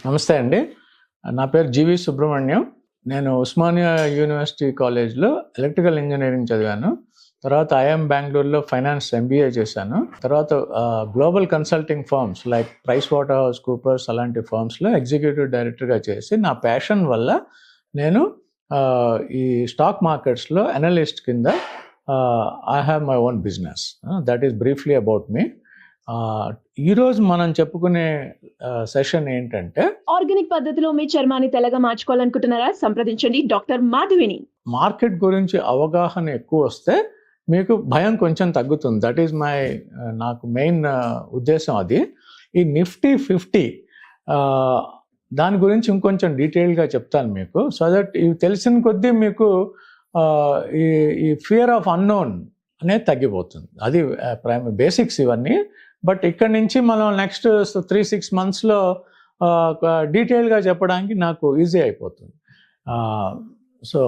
నమస్తే అండి. నా పేరు జీవి సుబ్రహ్మణ్యం. నేను ఉస్మానియా యూనివర్సిటీ కాలేజ్‌లో ఎలక్ట్రికల్ ఇంజినీరింగ్ చదివాను. తర్వాత ఐఐఎం బెంగుళూరులో ఫైనాన్స్ ఎంబీఏ చేశాను. తర్వాత global consulting firms like price water house Coopers అలాంటి ఫర్మ్స్‌లో ఎగ్జిక్యూటివ్ డైరెక్టర్‌గా చేసి నా ప్యాషన్ వల్ల నేను ఈ స్టాక్ మార్కెట్స్‌లో అనలిస్ట్ కింద I have my own business. That is briefly about me. ఈరోజు మనం చెప్పుకునే సెషన్ ఏంటంటే, ఆర్గానిక్ పద్ధతిలో మీ చర్మాన్ని తెల్లగా మార్చుకోవాలనుకుంటున్నారా? సంప్రదించండి డాక్టర్ మాధవిని. మార్కెట్ గురించి అవగాహన ఎక్కువ వస్తే మీకు భయం కొంచెం తగ్గుతుంది. దట్ ఈస్ మై నాకు మెయిన్ ఉద్దేశం అది. ఈ నిఫ్టీ 50 దాని గురించి ఇంకొంచెం డీటెయిల్గా చెప్తాను మీకు. సో దట్ ఇవి తెలిసిన కొద్దీ మీకు ఈ ఫియర్ ఆఫ్ అన్నోన్ అనేది తగ్గిపోతుంది. అది బేసిక్స్ ఇవన్నీ. బట్ ఇక్కడి నుంచి మనం నెక్స్ట్ 3-6 మంత్స్లో డీటెయిల్గా చెప్పడానికి నాకు ఈజీ అయిపోతుంది. సో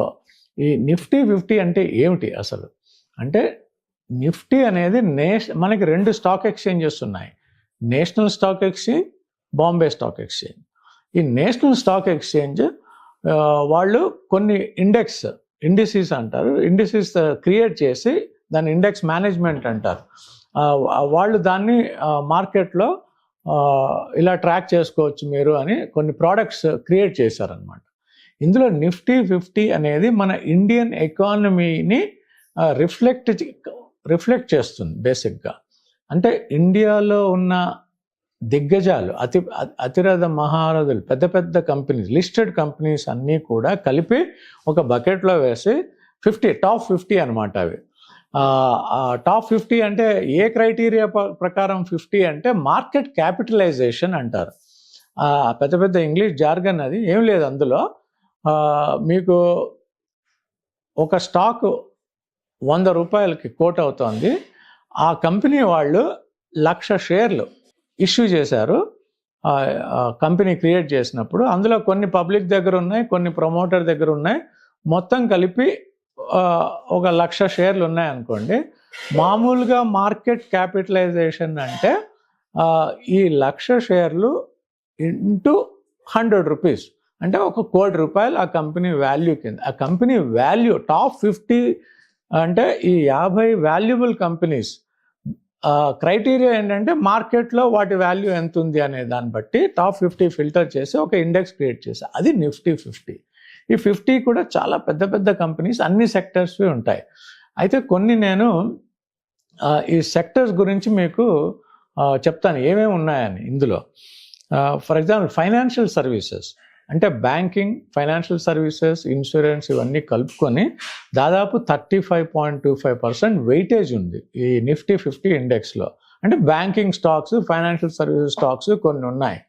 ఈ నిఫ్టీ 50 అంటే ఏమిటి అసలు? అంటే నిఫ్టీ అనేది మనకి 2 స్టాక్ ఎక్స్చేంజెస్ ఉన్నాయి. National stock exchange, Bombay stock exchange. ఈ నేషనల్ స్టాక్ ఎక్స్చేంజ్ వాళ్ళు కొన్ని ఇండిసీస్ అంటారు. ఇండిసీస్ క్రియేట్ చేసి దాన్ని ఇండెక్స్ మేనేజ్మెంట్ అంటారు. వాళ్ళు దాన్ని మార్కెట్లో ఇలా ట్రాక్ చేసుకోవచ్చు మీరు అని కొన్ని ప్రోడక్ట్స్ క్రియేట్ చేశారనమాట. ఇందులో నిఫ్టీ 50 అనేది మన ఇండియన్ ఎకానమీని రిఫ్లెక్ట్ చేస్తుంది బేసిక్గా. అంటే ఇండియాలో ఉన్న దిగ్గజాలు, అతిరథ మహారథులు, పెద్ద పెద్ద కంపెనీస్, లిస్టెడ్ కంపెనీస్ అన్నీ కూడా కలిపి ఒక బకెట్లో వేసి టాప్ 50 అనమాట అవి. టాప్ 50 అంటే ఏ క్రైటీరియా ప్రకారం 50 అంటే మార్కెట్ క్యాపిటలైజేషన్ అంటారు. పెద్ద పెద్ద ఇంగ్లీష్ జార్గన్, అది ఏం లేదు అందులో. మీకు ఒక స్టాక్ 100 రూపాయలకి కోట్ అవుతోంది. ఆ కంపెనీ వాళ్ళు 1,00,000 షేర్లు ఇష్యూ చేశారు. కంపెనీ క్రియేట్ చేసినప్పుడు అందులో కొన్ని పబ్లిక్ దగ్గర ఉన్నాయి, కొన్ని ప్రమోటర్ దగ్గర ఉన్నాయి. మొత్తం కలిపి ఒక 1,00,000 షేర్లు ఉన్నాయనుకోండి. మామూలుగా మార్కెట్ క్యాపిటలైజేషన్ అంటే ఈ 1,00,000 షేర్లు ఇంటూ 100 రూపీస్ అంటే 1 కోటి రూపాయలు ఆ కంపెనీ వాల్యూ కింద. ఆ కంపెనీ వాల్యూ టాప్ 50 అంటే ఈ 50 వాల్యుబుల్ కంపెనీస్. క్రైటీరియా ఏంటంటే మార్కెట్లో వాటి వాల్యూ ఎంత ఉంది అనే దాన్ని బట్టి టాప్ 50 ఫిల్టర్ చేసి ఒక ఇండెక్స్ క్రియేట్ చేసి అది నిఫ్టీ 50. ఈ 50 కూడా చాలా పెద్ద పెద్ద కంపెనీస్, అన్ని సెక్టర్స్వి ఉంటాయి. అయితే కొన్ని నేను ఈ సెక్టర్స్ గురించి మీకు చెప్తాను ఏమేమి ఉన్నాయని ఇందులో. ఫర్ ఎగ్జాంపుల్ ఫైనాన్షియల్ సర్వీసెస్ అంటే బ్యాంకింగ్, ఫైనాన్షియల్ సర్వీసెస్, ఇన్సూరెన్స్ ఇవన్నీ కలుపుకొని దాదాపు 35.25% వెయిటేజ్ ఉంది ఈ నిఫ్టీ 50 ఇండెక్స్లో. అంటే banking stocks, financial services stocks కొన్ని ఉన్నాయి.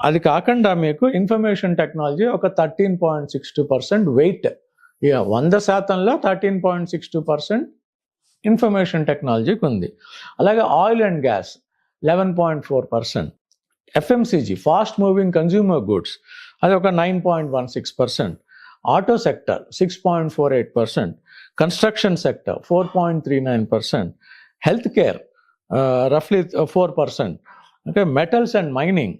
అది కాకుండా మీకు ఇన్ఫర్మేషన్ టెక్నాలజీ ఒక 13.62% వెయిట్. 100%లో 13.62% ఇన్ఫర్మేషన్ టెక్నాలజీకి ఉంది. అలాగే oil and gas 11.4%. FMCG, fast moving consumer goods, అది ఒక 9.16%. Auto sector 6.48%. Construction sector 4.39%. Health care రఫ్లీ 4%. అంటే metals and mining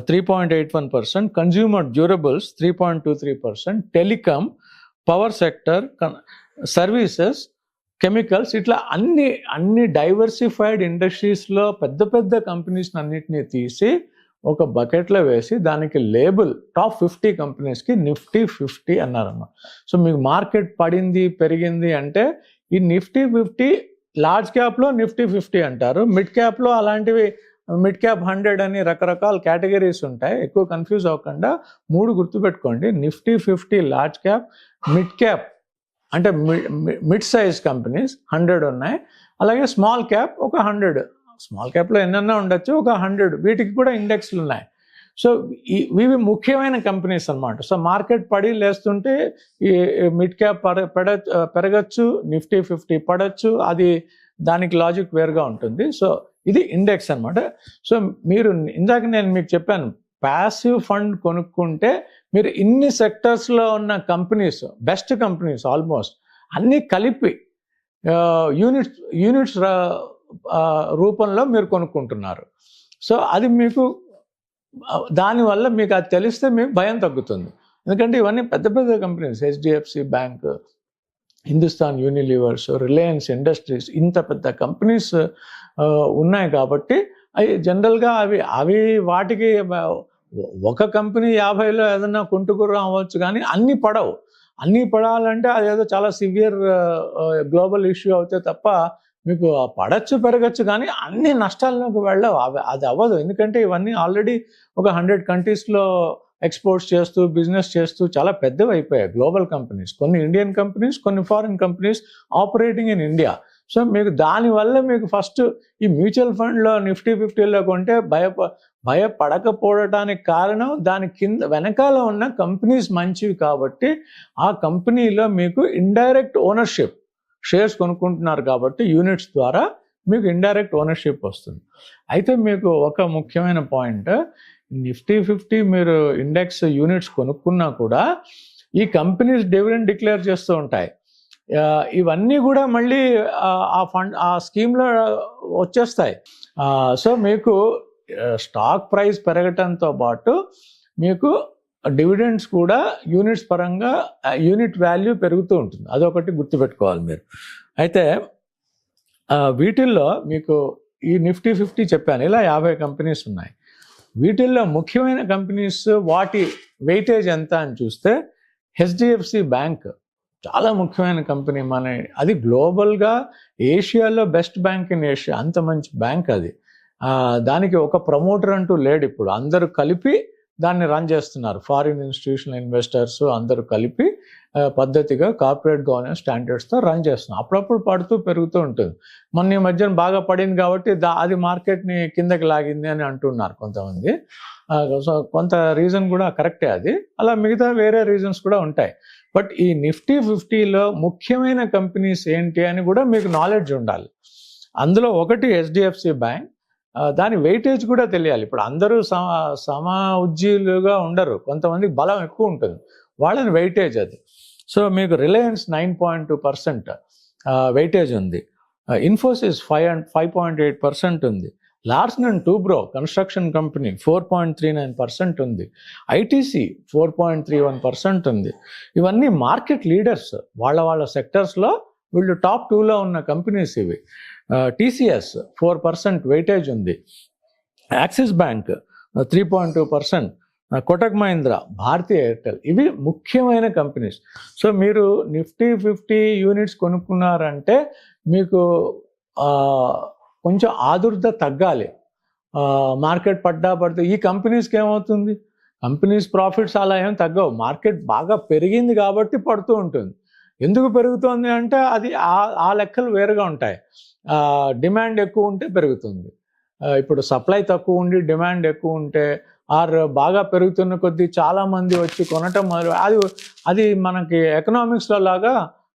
3.81%. Consumer durables 3.23%. Telecom, power sector, services, chemicals, ఇట్లా అన్ని డైవర్సిఫైడ్ ఇండస్ట్రీస్లో పెద్ద పెద్ద కంపెనీస్ అన్నిటినీ తీసి ఒక బకెట్లో వేసి దానికి లేబుల్ టాప్ 50 కంపెనీస్కి నిఫ్టీ 50 అన్నారన్నమాట. సో మీకు మార్కెట్ పడింది, పెరిగింది అంటే ఈ నిఫ్టీ 50 లార్జ్ క్యాప్లో నిఫ్టీ 50 అంటారు. మిడ్ క్యాప్లో అలాంటివి మిడ్ క్యాప్ 100 అని రకరకాల కేటగిరీస్ ఉంటాయి. ఎక్కువ కన్ఫ్యూజ్ అవ్వకుండా 3 గుర్తుపెట్టుకోండి. Nifty 50 large cap, mid cap అంటే మిడ్ సైజ్ కంపెనీస్ 100 ఉన్నాయి. అలాగే స్మాల్ క్యాప్ ఒక 100. స్మాల్ క్యాప్లో ఎన్నన్నా ఉండొచ్చు, ఒక 100. వీటికి కూడా ఇండెక్స్లు ఉన్నాయి. సో ఇవి ముఖ్యమైన కంపెనీస్ అన్నమాట. సో మార్కెట్ పడి లేస్తుంటే ఈ మిడ్ క్యాప్ పెరగచ్చు, నిఫ్టీ 50 పడవచ్చు. అది దానికి లాజిక్ వేరుగా ఉంటుంది. సో ఇది ఇండెక్స్ అన్నమాట. సో మీరు ఇందాక నేను మీకు చెప్పాను, ప్యాసివ్ ఫండ్ కొనుక్కుంటే మీరు ఇన్ని సెక్టర్స్లో ఉన్న కంపెనీస్, బెస్ట్ కంపెనీస్ ఆల్మోస్ట్ అన్నీ కలిపి యూనిట్స్ రూపంలో మీరు కొనుక్కుంటున్నారు. సో అది మీకు దానివల్ల మీకు అది తెలిస్తే మీకు భయం తగ్గుతుంది. ఎందుకంటే ఇవన్నీ పెద్ద పెద్ద companies, HDFC bank, Hindustan Unilevers, Reliance industries, ఇంత పెద్ద కంపెనీస్ ఉన్నాయి కాబట్టి అవి జనరల్గా అవి వాటికి ఒక కంపెనీ 50లో ఏదన్నా కుంటుకుర్రం అవ్వచ్చు, కానీ అన్నీ పడవు. అన్నీ పడాలంటే అదేదో చాలా సివియర్ గ్లోబల్ ఇష్యూ అవుతే తప్ప మీకు పడచ్చు పెరగచ్చు, కానీ అన్ని నష్టాల్లోకి వెళ్ళవు. అది అవ్వదు. ఎందుకంటే ఇవన్నీ ఆల్రెడీ ఒక 100 కంట్రీస్లో ఎక్స్పోర్ట్స్ చేస్తూ బిజినెస్ చేస్తూ చాలా పెద్దవి అయిపోయాయి గ్లోబల్ కంపెనీస్. కొన్ని ఇండియన్ కంపెనీస్, కొన్ని foreign companies operating in India. So మీకు దానివల్ల మీకు ఫస్ట్ ఈ మ్యూచువల్ ఫండ్లో నిఫ్టీ 50లో కొంటే భయపడకపోవడానికి కారణం దాని కింద వెనకాల ఉన్న కంపెనీస్ మంచివి కాబట్టి ఆ కంపెనీలో మీకు ఇండైరెక్ట్ ఓనర్షిప్, షేర్స్ కొనుక్కుంటున్నారు కాబట్టి యూనిట్స్ ద్వారా మీకు ఇండైరెక్ట్ ఓనర్షిప్ వస్తుంది. అయితే మీకు ఒక ముఖ్యమైన పాయింట్, నిఫ్టీ 50 మీరు ఇండెక్స్ యూనిట్స్ కొనుక్కున్నా కూడా ఈ కంపెనీస్ డివిడెండ్ డిక్లేర్ చేస్తూ ఉంటాయి. ఇవన్నీ కూడా మళ్ళీ ఆ స్కీమ్లో వచ్చేస్తాయి. సో మీకు స్టాక్ ప్రైస్ పెరగటంతో పాటు మీకు డివిడెండ్స్ కూడా యూనిట్స్ పరంగా యూనిట్ వాల్యూ పెరుగుతూ ఉంటుంది. అదొకటి గుర్తుపెట్టుకోవాలి మీరు. అయితే వీటిల్లో మీకు ఈ నిఫ్టీ 50 చెప్పాను, ఇలా 50 కంపెనీస్ ఉన్నాయి. వీటిల్లో ముఖ్యమైన కంపెనీస్ వాటి వెయిటేజ్ ఎంత అని చూస్తే హెచ్డిఎఫ్సి బ్యాంక్ చాలా ముఖ్యమైన కంపెనీ. అది గ్లోబల్గా ఏషియాలో బెస్ట్ బ్యాంక్ ఇన్ ఏషియా, అంత మంచి బ్యాంక్ అది. దానికి ఒక ప్రమోటర్ అంటూ లేడు ఇప్పుడు, అందరూ కలిపి దాన్ని రన్ చేస్తున్నారు. ఫారిన్ ఇన్స్టిట్యూషనల్ ఇన్వెస్టర్స్ అందరూ కలిపి పద్ధతిగా కార్పొరేట్ గవర్నెన్స్ స్టాండర్డ్స్తో రన్ చేస్తున్నారు. అప్పుడప్పుడు పడుతూ పెరుగుతూ ఉంటుంది. మొన్న ఈ మధ్యన బాగా పడింది కాబట్టి అది మార్కెట్ని కిందకి లాగింది అని అంటున్నారు కొంతమంది. సో కొంత రీజన్ కూడా కరెక్టే అది. అలా మిగతా వేరే రీజన్స్ కూడా ఉంటాయి. బట్ ఈ నిఫ్టీ 50లో ముఖ్యమైన కంపెనీస్ ఏంటి అని కూడా మీకు నాలెడ్జ్ ఉండాలి. అందులో ఒకటి హెచ్డిఎఫ్సి బ్యాంక్. దాని వెయిటేజ్ కూడా తెలియాలి. ఇప్పుడు అందరూ ఉజ్జీలుగా ఉండరు, కొంతమందికి బలం ఎక్కువ ఉంటుంది, వాళ్ళని వెయిటేజ్ అది. సో మీకు రిలయన్స్ 9.2% వెయిటేజ్ ఉంది. ఇన్ఫోసిస్ 5.8% ఉంది. Larson and Toubro construction company 4.39% ఉంది. ఐటీసీ 4.31% ఉంది. ఇవన్నీ మార్కెట్ లీడర్స్, వాళ్ళ సెక్టర్స్లో వీళ్ళు టాప్ 2లో ఉన్న కంపెనీస్ ఇవి. టీసీఎస్ 4% వెయిటేజ్ ఉంది. యాక్సిస్ బ్యాంక్ 3.2%, కోటక్ మహీంద్రా, భారతీ ఎయిర్టెల్, ఇవి ముఖ్యమైన కంపెనీస్. సో మీరు నిఫ్టీ 50 యూనిట్స్ కొనుక్కున్నారంటే మీకు కొంచెం ఆదుర్ద తగ్గాలి. మార్కెట్ పడితే ఈ కంపెనీస్కి ఏమవుతుంది, కంపెనీస్ ప్రాఫిట్స్ అలా ఏం తగ్గవు. మార్కెట్ బాగా పెరిగింది కాబట్టి పడుతూ ఉంటుంది. ఎందుకు పెరుగుతుంది అంటే అది ఆ లెక్కలు వేరుగా ఉంటాయి. డిమాండ్ ఎక్కువ ఉంటే పెరుగుతుంది. ఇప్పుడు సప్లై తక్కువ ఉండి డిమాండ్ ఎక్కువ ఉంటే బాగా పెరుగుతున్న కొద్దీ చాలామంది వచ్చి కొనటం అది మనకి ఎకనామిక్స్లో లాగా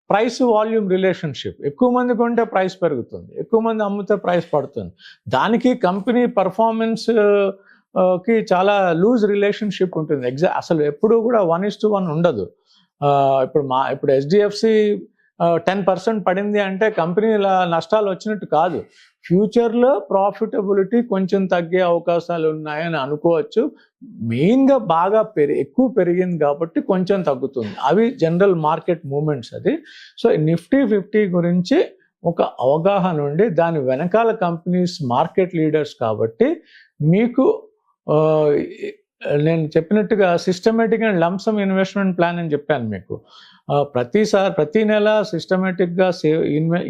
ప్రైస్ వాల్యూమ్ రిలేషన్షిప్. ఎక్కువ మంది కొంటే ప్రైస్ పెరుగుతుంది, ఎక్కువ మంది అమ్మితే ప్రైస్ పడుతుంది. దానికి కంపెనీ పర్ఫార్మెన్స్ కి చాలా లూజ్ రిలేషన్షిప్ ఉంటుంది. అసలు ఎప్పుడు కూడా 1:1 ఉండదు. ఇప్పుడు హెచ్డిఎఫ్సి 10% పడింది అంటే కంపెనీ నష్టాలు వచ్చినట్టు కాదు. ఫ్యూచర్లో ప్రాఫిటబిలిటీ కొంచెం తగ్గే అవకాశాలు ఉన్నాయని అనుకోవచ్చు. మెయిన్గా బాగా ఎక్కువ పెరిగింది కాబట్టి కొంచెం తగ్గుతుంది. అవి జనరల్ మార్కెట్ మూమెంట్స్ అది. సో నిఫ్టీ 50 గురించి ఒక అవగాహన ఉండి దాని వెనకాల కంపెనీస్ మార్కెట్ లీడర్స్ కాబట్టి మీకు నేను చెప్పినట్టుగా systematic and lump sum investment plan అని చెప్పాను మీకు. ప్రతి నెల సిస్టమేటిక్గా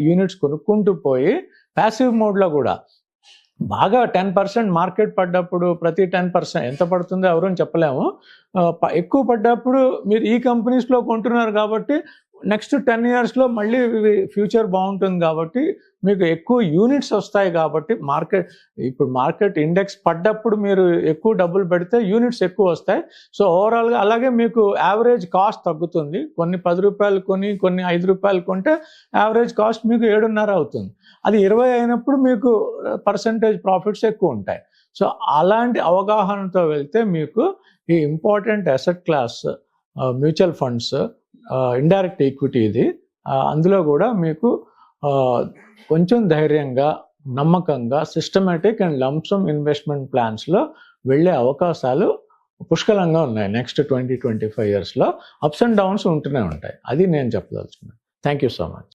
యూనిట్స్ కొనుక్కుంటూ పోయి ప్యాసివ్ మోడ్లో కూడా బాగా 10% మార్కెట్ పడ్డప్పుడు ప్రతి 10% ఎంత పడుతుందో ఎవరూ చెప్పలేము. ఎక్కువ పడ్డప్పుడు మీరు ఈ కంపెనీస్లో కొంటున్నారు కాబట్టి నెక్స్ట్ 10 yearsలో మళ్ళీ ఫ్యూచర్ బాగుంటుంది కాబట్టి మీకు ఎక్కువ యూనిట్స్ వస్తాయి కాబట్టి మార్కెట్ ఇండెక్స్ పడ్డప్పుడు మీరు ఎక్కువ డబ్బులు పెడితే యూనిట్స్ ఎక్కువ వస్తాయి. సో ఓవరాల్గా అలాగే మీకు యావరేజ్ కాస్ట్ తగ్గుతుంది. కొన్ని 10 రూపాయలు కొన్ని 5 రూపాయలు కొంటే యావరేజ్ కాస్ట్ మీకు 7.5 అవుతుంది. అది 20 అయినప్పుడు మీకు పర్సంటేజ్ ప్రాఫిట్స్ ఎక్కువ ఉంటాయి. సో అలాంటి అవగాహనతో వెళ్తే మీకు ఈ important asset class mutual funds, indirect equity ఇది, అందులో కూడా మీకు కొంచెం ధైర్యంగా నమ్మకంగా సిస్టమేటిక్ అండ్ లంసమ్ ఇన్వెస్ట్మెంట్ ప్లాన్స్లో వెళ్ళే అవకాశాలు పుష్కలంగా ఉన్నాయి. నెక్స్ట్ 20-25 ఇయర్స్లో అప్స్ అండ్ డౌన్స్ ఉంటూనే ఉంటాయి. అది నేను చెప్పదలుచుకున్నాను. Thank you so much.